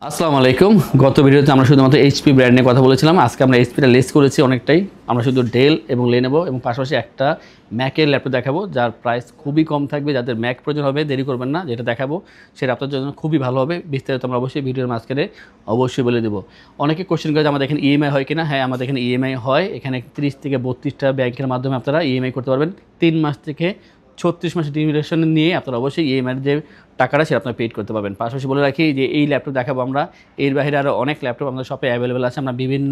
আসসালামু আলাইকুম। গত ভিডিওতে আমরা শুধুমাত্র এইচপি ব্র্যান্ড নিয়ে কথা বলেছিলাম। আজকে আমরা এইচপিটা লেস করেছি অনেকটাই। আমরা শুধু ডেল এবং লেনোভো এবং পাশাপাশি একটা ম্যাকের ল্যাপটপ দেখাবো যার প্রাইস খুবই কম থাকবে। যাদের ম্যাক প্রয়োজন হবে দেরি করবেন না, যেটা দেখাবো সেটা আপনার জন্য খুবই ভালো হবে। বিস্তারিত আমরা অবশ্যই ভিডিওর মাঝখানে অবশ্যই বলে দেবো। অনেকে কোশ্চেন করে যে আমাদের এখানে ইএমআই হয় কিনা। হ্যাঁ, আমাদের এখানে ইএমআই হয়। এখানে 30 থেকে 32টা ব্যাংকের মাধ্যমে আপনারা ইএমআই করতে পারবেন। 3 মাস থেকে 36 মাসের ডিউরেশন নিয়ে আপনারা অবশ্যই ইএমআইয়ের যে টাকাটা সেটা আপনারা পেড করতে পারবেন। পাশাপাশি বলে রাখি যে এই ল্যাপটপ দেখাবো আমরা, এর বাইরে আরও অনেক ল্যাপটপ আমাদের শপে অ্যাভেলেবেল আছে। আমরা বিভিন্ন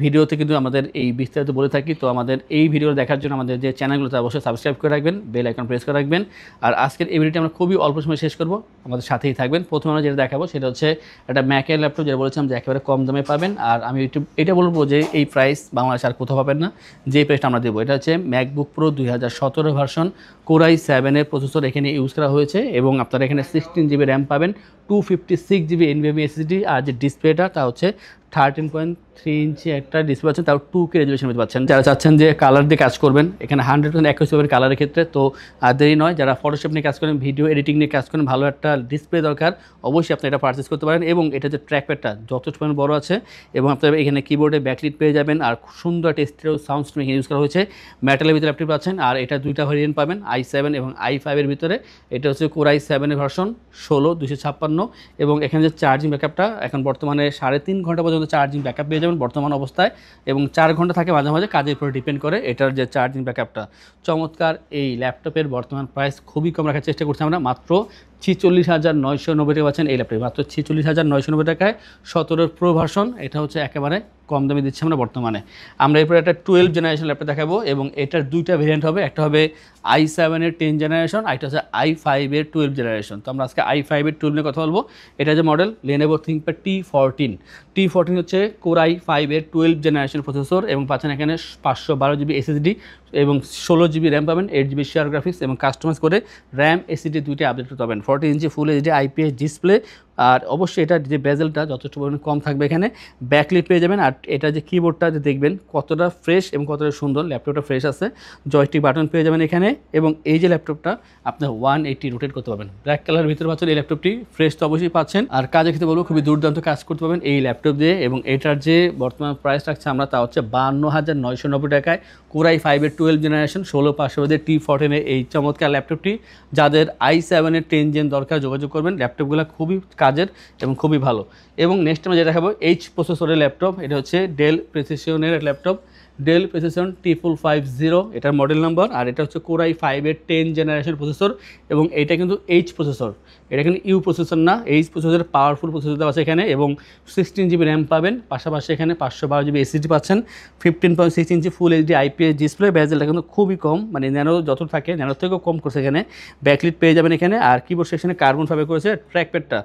ভিডিওতে কিন্তু আমাদের এই বিস্তারিত বলে থাকি। তো আমাদের এই ভিডিও দেখার জন্য আমাদের যে চ্যানেলগুলোতে অবশ্যই সাবস্ক্রাইব করে রাখবেন, বেল আইকন প্রেস করে রাখবেন। আর আজকের এই ভিডিওটি আমরা খুবই অল্প সময় শেষ করব, আমাদের সাথেই থাকবেন। প্রথমে আমরা যেটা দেখাবো সেটা হচ্ছে একটা ম্যাকের ল্যাপটপ, যেটা বলেছিলাম যে একেবারে কম দামে পাবেন। আর আমি এটা বলবো যে এই প্রাইস বাংলাদেশে আর কোথাও পাবেন না, যে প্রাইসটা আমরা দেবো। এটা হচ্ছে ম্যাকবুক প্রো 2017 ভার্সন, কোরাই 7-এর প্রসেসর এখানে ইউজ করা হয়েছে এবং আপনারা এখানে 16 জিবি র্যাম পাবেন, 256 জিবি এনভিএমই এসএসডি। আর যে ডিসপ্লেটা তা হচ্ছে 13.3 ইঞ্চি একটা ডিসপ্লে পাচ্ছেন, তাও 2K রেজুলেশন পাচ্ছেন। যারা চাচ্ছেন যে কালার দিয়ে কাজ করবেন, এখানে 100% অ্যাকুরেসি পাবেন কালারের ক্ষেত্রে। তো আর দেরি নয়, যারা ফটোশপ নিয়ে কাজ করেন, ভিডিও এডিটিং নিয়ে কাজ করেন, ভালো একটা ডিসপ্লে দরকার, অবশ্যই আপনি এটা পারচেস করতে পারেন। এবং এটা যে ট্র্যাকপ্যাডটা যথেষ্ট পরিমাণ বড় আছে এবং আপনারা এখানে কিবোর্ডে ব্যাকলিট পেয়ে যাবেন। আর সুন্দর একটা স্টেরিও সাউন্ড সিস্টেম এখানে ইউজ করা হয়েছে। মেটালের ভিতরে ল্যাপটপ পাচ্ছেন। আর এটা দুইটা ভেরিয়েন্ট পাবেন, i7 এবং i5-এর ভিতরে। এটা হচ্ছে কোরাই 7-এর ভার্সন 16 256। এবং এখানে যে চার্জিং ব্যাকআপটা এখন বর্তমানে 3.5 ঘন্টা পর্যন্ত চার্জিং ব্যাকআপ পেয়ে যাবেন বর্তমান অবস্থায়, এবং 4 ঘন্টা থাকে মাঝে মাঝে, কাজের উপরে ডিপেন্ড করে এটার যে চার্জিং ব্যাকআপটা। চমৎকার এই ল্যাপটপের বর্তমান প্রাইস খুবই কম রাখার চেষ্টা করছি আমরা, মাত্র 46,990 টাকা পাচ্ছেন এই ল্যাপটপে, মাত্র 46,990 টাকায় 17 প্রো ভার্সন। এটা হচ্ছে একেবারে কম দামে দিচ্ছি আমরা বর্তমানে। আমরা এরপরে একটা 12 জেনারেশন ল্যাপটপ দেখাবো এবং এটার দুইটা ভেরিয়েন্ট হবে। একটা হবে i7-এর 10 জেনারেশন, আর একটা হচ্ছে i5-এর 12 জেনারেশন। তো আমরা আজকে i5-এর 12 নিয়ে কথা বলবো। এটা যে মডেল লেনোভো থিংকপ্যাড T14 হচ্ছে কোরাই 5-এর 12 জেনারেশন প্রসেসর এবং পাচ্ছেন এখানে 512 জিবি এসএসডি এবং 16 জিবি র্যাম পাবেন, 8 জিবি শেয়ার গ্রাফিক্স এবং কাস্টমাইজ করে র্যাম এসএসডি দুইটা আপডেট করতে পারবেন। 14 inch full HD IPS display. আর অবশ্যই এটার যে বেজেলটা যথেষ্ট পরিমাণে কম থাকবে, এখানে ব্যাকলিট পেয়ে যাবেন। আর এটা যে কিবোর্ডটা যে দেখবেন কতটা ফ্রেশ এবং কতটা সুন্দর, ল্যাপটপটা ফ্রেশ আছে। জয়স্টিক বাটন পেয়ে যাবেন এখানে। এবং এই যে ল্যাপটপটা আপনার 180 রোটেট করতে পারবেন। ব্ল্যাক কালারের ভিতরে পাচ্ছেন এই ল্যাপটপটি, ফ্রেশ তো অবশ্যই পাচ্ছেন। আর কাজের ক্ষেত্রে বলবো খুবই দুর্দান্ত কাজ করতে পারবেন এই ল্যাপটপ দিয়ে। এবং এটার যে বর্তমান প্রাইস রাখছে আমরা, তা হচ্ছে 52,990 টাকায় কোরাই 5-এর 12 জেনারেশন 16 T14-এর এই চমৎকার ল্যাপটপটি। যাদের i7-এর 10 জেন দরকার যোগাযোগ করবেন, ল্যাপটপগুলো খুবই কাজের এবং খুবই ভালো। এবং নেক্সট আমরা যেটা দেখাবো এইচ প্রসেসরের ল্যাপটপ। এটা হচ্ছে ডেল প্রিসিশনের ল্যাপটপ, ডেল প্রিসিশন T550 এটার মডেল নাম্বার। আর এটা হচ্ছে কোরাই 5-এর 10 জেনারেশন প্রসেসর এবং এটা কিন্তু এইচ প্রসেসর, এটা কিন্তু ইউ প্রসেসর না, এইচ প্রসেসরের পাওয়ারফুল প্রসেসর দেওয়া আছে এখানে। এবং 16 জিবি র্যাম পাবেন, পাশাপাশি এখানে 512 জিবি এসএসডি পাচ্ছেন, 15.6 ইঞ্চি ফুল এইচডি আইপিএস ডিসপ্লে। বেজেলটা কিন্তু খুবই কম, মানে ন্যানো যত থাকে ন্যানোর থেকেও কম করছে এখানে। ব্যাকলিট পেয়ে যাবেন এখানে। আর কিবোর্ড সেকশনে কার্বন ফাইবার করেছে। ট্র্যাকপ্যাডটা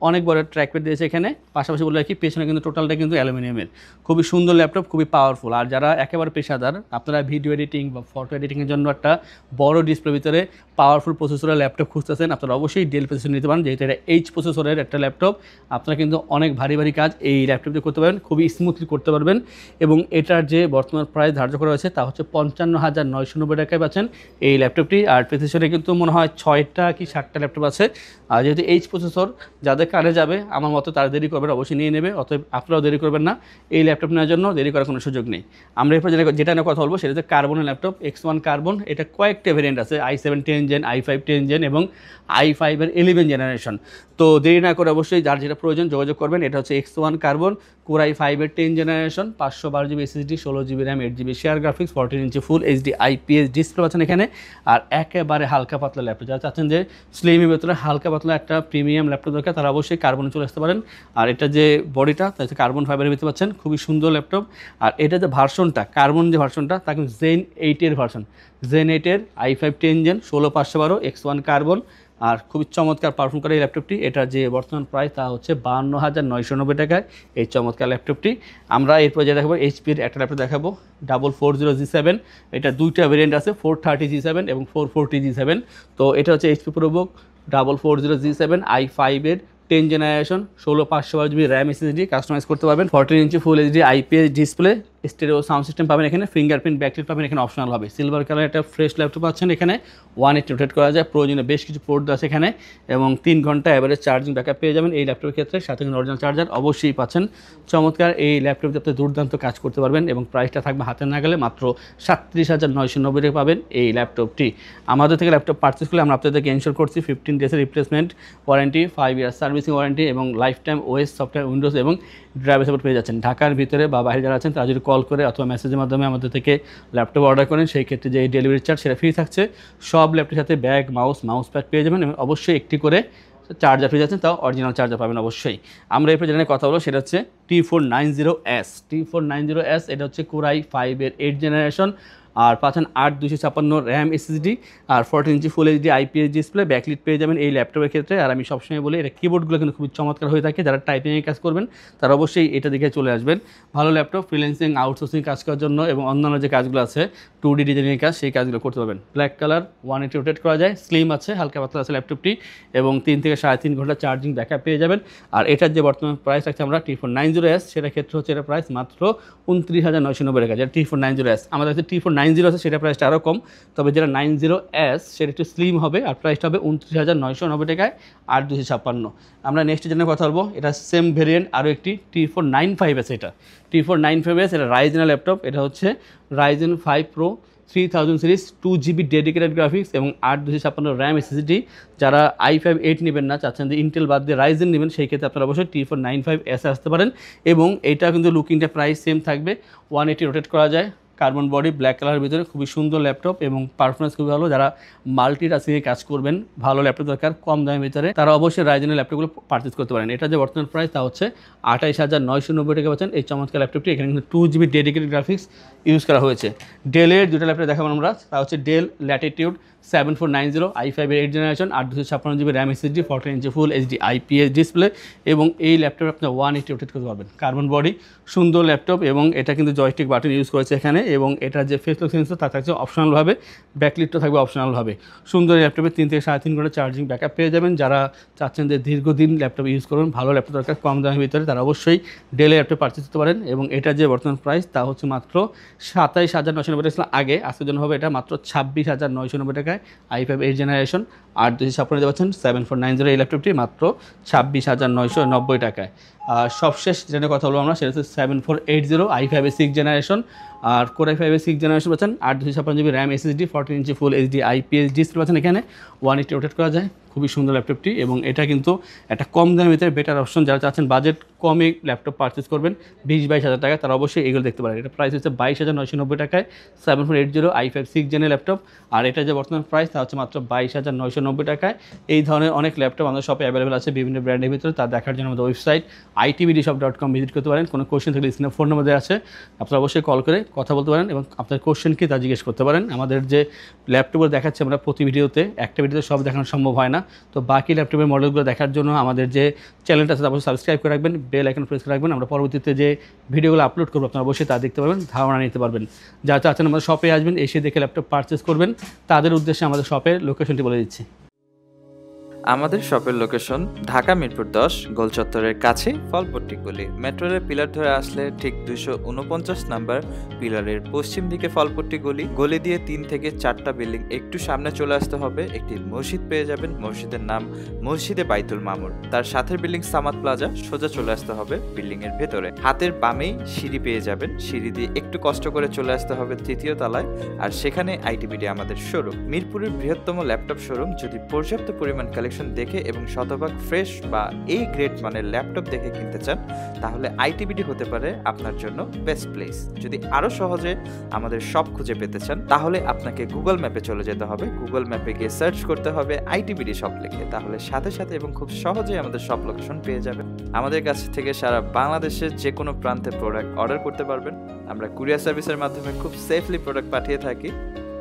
অনেক বড় ট্র্যাকপ্যাড দিয়েছে এখানে। পাশাপাশি বলে রাখি পেছনে কিন্তু টোটালটা কিন্তু অ্যালুমিনিয়ামের। খুবই সুন্দর ল্যাপটপ, খুবই পাওয়ারফুল। আর যারা একেবারে পেশাদার, আপনারা ভিডিও এডিটিং বা ফটো এডিটিংয়ের জন্য একটা বড় ডিসপ্লের ভিতরে পাওয়ারফুল প্রসেসরের ল্যাপটপ খুঁজতেছেন, আপনারা অবশ্যই ডেল প্রসেসর নিতে পারেন, যেহেতু এটা এইচ প্রসেসরের একটা ল্যাপটপ। আপনারা কিন্তু অনেক ভারী ভারী কাজ এই ল্যাপটপ দিয়ে করতে পারবেন, খুবই স্মুথলি করতে পারবেন। এবং এটার যে বর্তমান প্রাইস ধার্য করা হয়েছে তা হচ্ছে 55,990 টাকায় পাচ্ছেন এই ল্যাপটপটি। আর প্রসেসরে কিন্তু মনে হয় 6টা কি 7টা ল্যাপটপ আছে। আর যেহেতু এইচ প্রসেসর, যাদের কারে যাবে আমার মতো তারা দেরি করবেন, অবশ্যই নিয়ে নেবে। অতএব আপনারাও দেরি করবেন না, এই ল্যাপটপ নেওয়ার জন্য দেরি করার কোনো সুযোগ নেই। আমরা এরপর যেটা নিয়ে কথা বলবো সেটা হচ্ছে কার্বনের ল্যাপটপ, X1 কার্বন। এটা কয়েকটা ভেরিয়েন্ট আছে, i7 10 জেন, i5 10 জেন এবং i5-এর 11 জেনারেশন। তো দেরি না করে অবশ্যই যার যেটা প্রয়োজন যোগাযোগ করবেন। এটা হচ্ছে X1 কার্বন, কোরাই 5-এর 10 generation, 512 GB SSD, 16 GB RAM, 8 GB share graphics, 14 inch full HD IPS display পাচ্ছেন এখানে। আর একেবারে হালকা পাতলা ল্যাপটপ, যারা চাচ্ছেন যে স্লিমের ভেতরে হালকা পাতলা একটা প্রিমিয়াম ল্যাপটপ দরকার, তারা অবশ্যই কার্বনে চলে আসতে পারেন। আর এটা যে বডিটা তা হচ্ছে কার্বন ফাইবারের ভিতরে পাচ্ছেন, খুবই সুন্দর ল্যাপটপ। আর এটা যে ভার্সনটা, কার্বন যে ভার্সনটা, তা কিন্তু জেন 8-এর ভার্সন, জেন 8-এর i5 10 জেন 16512 X1 কার্বন। আর খুবই চমৎকার পারফর্ম করে এই ল্যাপটপটি। এটার যে বর্তমান প্রাইস তা হচ্ছে 52,990 টাকায় এই চমৎকার ল্যাপটপটি। আমরা এরপর যে দেখাবো এইচপির একটা ল্যাপটপ দেখাবো, 440G7। এটা দুইটা ভেরিয়েন্ট আছে, 430G7 এবং 440G7। তো এটা হচ্ছে এইচপি প্রোবুক 440G7 i5-এর 10 generation, 16 512 GB RAM SSD, customize করতে পারবেন, 14 inch full HD IPS display stereo sound system পাবেন এখানে, ফিঙ্গারপ্রিন্ট ব্যাকলাইট পাবেন এখানে অপশনাল হবে। সিলভার কালার একটা ফ্রেশ ল্যাপটপ পাচ্ছেন এখানে, 180 রোটেট করা যায়, প্রয়োজনীয় বেশ কিছু পোর্ট আছে এখানে এবং 3 ঘন্টা অ্যাভারেজ চার্জিং ব্যাকআপ পেয়ে যাবেন এই ল্যাপটপের ক্ষেত্রে। সাথে কিন্তু অরিজিনাল চার্জার অবশ্যই পাচ্ছেন। চমৎকার এই ল্যাপটপে আপনি দুর্দান্ত কাজ করতে পারবেন এবং প্রাইসটা থাকবে হাতে না গেলে মাত্র 37,990 টাকা পাবেন এই ল্যাপটপটি। আমাদের থেকে ল্যাপটপ পারচেস করলে আমরা আপনাদেরকে এনশিওর করছি 15 ডেজের রিপ্লেসমেন্ট ওয়ারেন্টি, 5 ইয়ার সার্ভিসিং ওয়ারেন্টি এবং life time OS software Windows এবং ড্রাইভার সাপোর্ট পেয়ে যাচ্ছেন। ঢাকার ভিতরে বা বাইরে যারা আছেন তারা যদি কল করে অথবা মেসেজের মাধ্যমে আমাদের থেকে ল্যাপটপ অর্ডার করেন সেই ক্ষেত্রে যে ডেলিভারি চার্জ সেটা ফ্রি থাকছে। সব ল্যাপটপের সাথে ব্যাগ, মাউস প্যাড পেয়ে যাবেন এবং অবশ্যই একটি করে চার্জার পেয়ে যাচ্ছেন, তাও অরিজিনাল চার্জার পাবেন অবশ্যই। আমরা এরপর যেটা নিয়ে কথা বলবো সেটা হচ্ছে T490S। T490S এটা হচ্ছে কোরাই 5-এর 8th জেনারেশন, আর পাচ্ছেন 8/256 র্যাম এসএসডি আর 14 inch full HD IPS display, backlit পেয়ে যাবেন এই ল্যাপটপের ক্ষেত্রে। আর আমি সবসময় বলি এটা কিবোর্ডগুলো কিন্তু খুব চমৎকার হয়ে থাকে, যারা টাইপিংয়ে কাজ করবেন তারা অবশ্যই এটা দিকে চলে আসবেন। ভালো ল্যাপটপ, ফ্রিল্যান্সিং, আউটসোর্সিং কাজ করার জন্য এবং অন্যান্য যে কাজগুলো আছে 2D ডিজাইনের কাজ সেই কাজগুলো করতে পারবেন। ব্ল্যাক কালার, 180 রোটেট করা যায়, স্লিম আছে, হালকা পাতলা আছে ল্যাপটপটি এবং 3 থেকে 3.5 ঘন্টা চার্জিং ব্যাকআপ পেয়ে যাবেন। আর এটার যে বর্তমান প্রাইস রাখছি আমরা T490S, সেটার ক্ষেত্রে হচ্ছে এটা প্রাইস মাত্র 29,990 টাকা। যেটা T490S, আমাদের কাছে T490 আছে সেটা প্রাইসটা আরও কম, তবে যেটা 90S সেটা একটু স্লিম হবে আর প্রাইসটা হবে 29,990 টাকায় 8/256। আমরা নেক্সট জন্য কথা বলবো, এটা সেম ভেরিয়েন্ট আরও একটি T495S। এটা T495S, এটা রাইজেনের ল্যাপটপ। এটা হচ্ছে Ryzen 5 Pro 3000 series, 2GB dedicated graphics এবং 8/256 র্যাম এসএসডি। যারা i5 8 নেবেন না, চাচ্ছেন যে ইন্টেল বাদ দিয়ে রাইজেন নেবেন, সেই ক্ষেত্রে আপনারা অবশ্যই T495S আসতে পারেন। এবং এটা কিন্তু লুকিংটা প্রাইস সেম থাকবে, 180 রোটেট করা যায়, কার্বন বডি, ব্ল্যাক কালারের ভিতরে, খুবই সুন্দর ল্যাপটপ এবং পারফরমেন্স খুবই ভালো। যারা মাল্টিটাস্কিংয়ে কাজ করবেন, ভালো ল্যাপটপ দরকার কম দামের ভিতরে, তারা অবশ্যই রাইজেনের ল্যাপটপগুলো পারচেস করতে পারেন। এটা যে বর্তমান প্রাইস তা হচ্ছে 28,990 টাকা পাচ্ছেন এই চমৎকার ল্যাপটপটি। এখানে কিন্তু 2GB ডেডিকেটেড গ্রাফিক্স ইউজ করা হয়েছে। ডেলের দুটো ল্যাপটপ দেখাবো আমরা, তা হচ্ছে del Latitude 7490 i5-এর 8th generation, 8/256GB RAM SSD, 14 inch full HD IPS display এবং এই ল্যাপটপে আপনি 180 রোটেট করতে পারবেন। কার্বন বডি, সুন্দর ল্যাপটপ এবং এটা কিন্তু জয়স্টিক বাটন ইউজ করেছে এখানে এবং এটার যে ফেস লক সেন্সর তা থাকছে অপশনালভাবে, ব্যাকলিটও থাকবে অপশনালভাবে। সুন্দর ল্যাপটপে 3 থেকে 3.5 ঘন্টা চার্জিং ব্যাকআপ পেয়ে যাবেন। যারা চাচ্ছেন যে দীর্ঘদিন ল্যাপটপ ইউজ করুন, ভালো ল্যাপটপ দরকার কম দামের ভিতরে, তারা অবশ্যই ডেলের ল্যাপটপ পারচেস করতে পারেন। এবং এটার যে বর্তমান প্রাইস তা হচ্ছে মাত্র 27,990 টাকা। আগে আজকের জন্য হবে এটা মাত্র 26,990 টাকায় i5 8th জেনারেশন, 8/256 পাচ্ছেন 7490 এই ল্যাপটপটি মাত্র 26,990 টাকায়। আর সবশেষ যেটা কথা বলবো আমরা সেটা হচ্ছে 7480 i5-এর 6th জেনারেশন, আর কোরাই 5-এর 6th জেনারেশন পাচ্ছেন, 8/256GB RAM SSD, 14 inch full HD IPS display পাচ্ছেন এখানে, 180 রোটেট করা যায়, খুবই সুন্দর ল্যাপটপটি। এবং এটা কিন্তু একটা কম দামের ভিতরে বেটার অপশন, যারা চাচ্ছেন বাজেট কমে ল্যাপটপ পারচেস করবেন 20-22 হাজার টাকা, তারা অবশ্যই এগুলো দেখতে পারেন। এটা প্রাইস হচ্ছে 22,990 টাকায় 7480 i5 6th জেনের ল্যাপটপ। আর এটা যে বর্তমান প্রাইস তা হচ্ছে মাত্র 22,990 টাকায়। এই ধরনের অনেক ল্যাপটপ আমাদের শপে অ্যাভেলেবেল আছে বিভিন্ন ব্র্যান্ডের ভিতরে, তা দেখার জন্য আমাদের ওয়েবসাইট itbdshop.com ভিজিট করতে পারেন। কোনো কোশ্চেন থাকলে স্ক্রিনে ফোন নম্বর আছে, আপনারা অবশ্যই কল করে কথা বলতে পারেন এবং আপনার কোশ্চেন কি তা জিজ্ঞেস করতে পারেন। আমাদের যে ল্যাপটপগুলো দেখাচ্ছে আমরা প্রতি ভিডিওতে, একটা ভিডিওতে সব দেখানো সম্ভব হয় না, তো বাকি ল্যাপটপের মডেলগুলো দেখার জন্য আমাদের যে চ্যানেলটা আছে অবশ্যই সাবস্ক্রাইব করে রাখবেন, বেল আইকন প্রেস করে রাখবেন। আমরা পরবর্তীতে যে ভিডিওগুলো আপলোড করবো আপনারা অবশ্যই তা দেখতে পারবেন, ধারণা নিতে পারবেন। যারা চাচ্ছেন আমাদের শপে আসবেন, এসে দেখে ল্যাপটপ পারচেস করবেন, তাদের উদ্দেশ্যে আমাদের শপের লোকেশনটি বলে দিচ্ছি। আমাদের শপের লোকেশন ঢাকা মিরপুর 10 গোল চত্বরের কাছে ফলপট্টি গলি। মেট্রো রেল পিলার ধরে আসলে ঠিক 249 নাম্বার পিলারের পশ্চিম দিকে ফলপট্টি গলি। গলি দিয়ে 3 থেকে 4টা বিল্ডিং একটু সামনে চলে আসতে হবে, একটি মসজিদ পেয়ে যাবেন, মসজিদের নাম মসজিদে বাইতুল মামুর। তার সাথের বিল্ডিং সামাদ প্লাজা, সোজা চলে আসতে হবে বিল্ডিং এর ভেতরে। হাতের বামেই সিঁড়ি পেয়ে যাবেন, সিঁড়ি দিয়ে একটু কষ্ট করে চলে আসতে হবে 3য় তলায়, আর সেখানে আইটিবিডি আমাদের শোরুম। মিরপুরের বৃহত্তম ল্যাপটপ শোরুম। যদি পর্যাপ্ত পরিমাণ দেখে এবং শতভাগ ফ্রেশ বা এই গ্রেড মানের ল্যাপটপ দেখে কিনতে চান, তাহলে আইটিবিডি হতে পারে আপনার জন্য বেস্ট প্লেস। যদি আরো সহজে আমাদের শপ খুঁজে পেতে চান, তাহলে আপনাকে গুগল ম্যাপে চলে যেতে হবে। গুগল ম্যাপে গিয়ে সার্চ করতে হবে আইটিবিডি শপ লিখে, তাহলে সাথে সাথে এবং খুব সহজেই আমাদের শপ লোকেশন পেয়ে যাবেন। আমাদের কাছ থেকে সারা বাংলাদেশের যে কোনো প্রান্তে প্রোডাক্ট অর্ডার করতে পারবেন। আমরা কুরিয়ার সার্ভিসের মাধ্যমে খুব সেফলি প্রোডাক্ট পাঠিয়ে থাকি।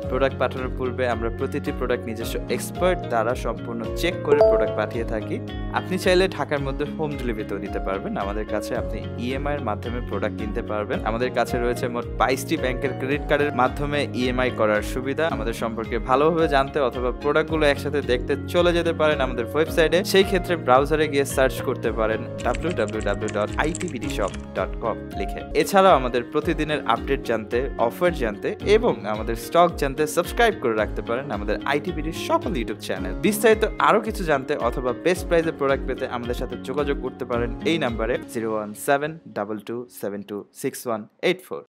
প্রোডাক্ট পাঠানোর পূর্বে আমরা প্রতিটি প্রোডাক্ট নিজস্ব এক্সপার্ট দ্বারা সম্পূর্ণ চেক করে প্রোডাক্ট পাঠিয়ে থাকি। আপনি চাইলে ঢাকার মধ্যে হোম ডেলিভারিতেও দিতে পারবেন। আমাদের কাছে আপনি ইএমআই এর মাধ্যমে প্রোডাক্ট কিনতে পারবেন। আমাদের কাছে রয়েছে মোট 22টি ব্যাংকের ক্রেডিট কার্ডের মাধ্যমে ইএমআই করার সুবিধা। আমাদের সম্পর্কে ভালোভাবে জানতে অথবা প্রোডাক্টগুলো একসাথে দেখতে চলে যেতে পারেন আমাদের ওয়েবসাইটে। সেই ক্ষেত্রে ব্রাউজারে গিয়ে সার্চ করতে পারেন www.itbdshop.com লিখে। এছাড়াও আমাদের প্রতিদিনের আপডেট জানতে, অফার জানতে এবং আমাদের স্টক জানতে সাবস্ক্রাইব করে রাখতে পারেন আমাদের আইটিবিডির সকল ইউটিউব চ্যানেল। বিস্তারিত আরো কিছু জানতে অথবা বেস্ট প্রাইসে প্রোডাক্ট পেতে আমাদের সাথে যোগাযোগ করতে পারেন এই নাম্বারে 01722726184।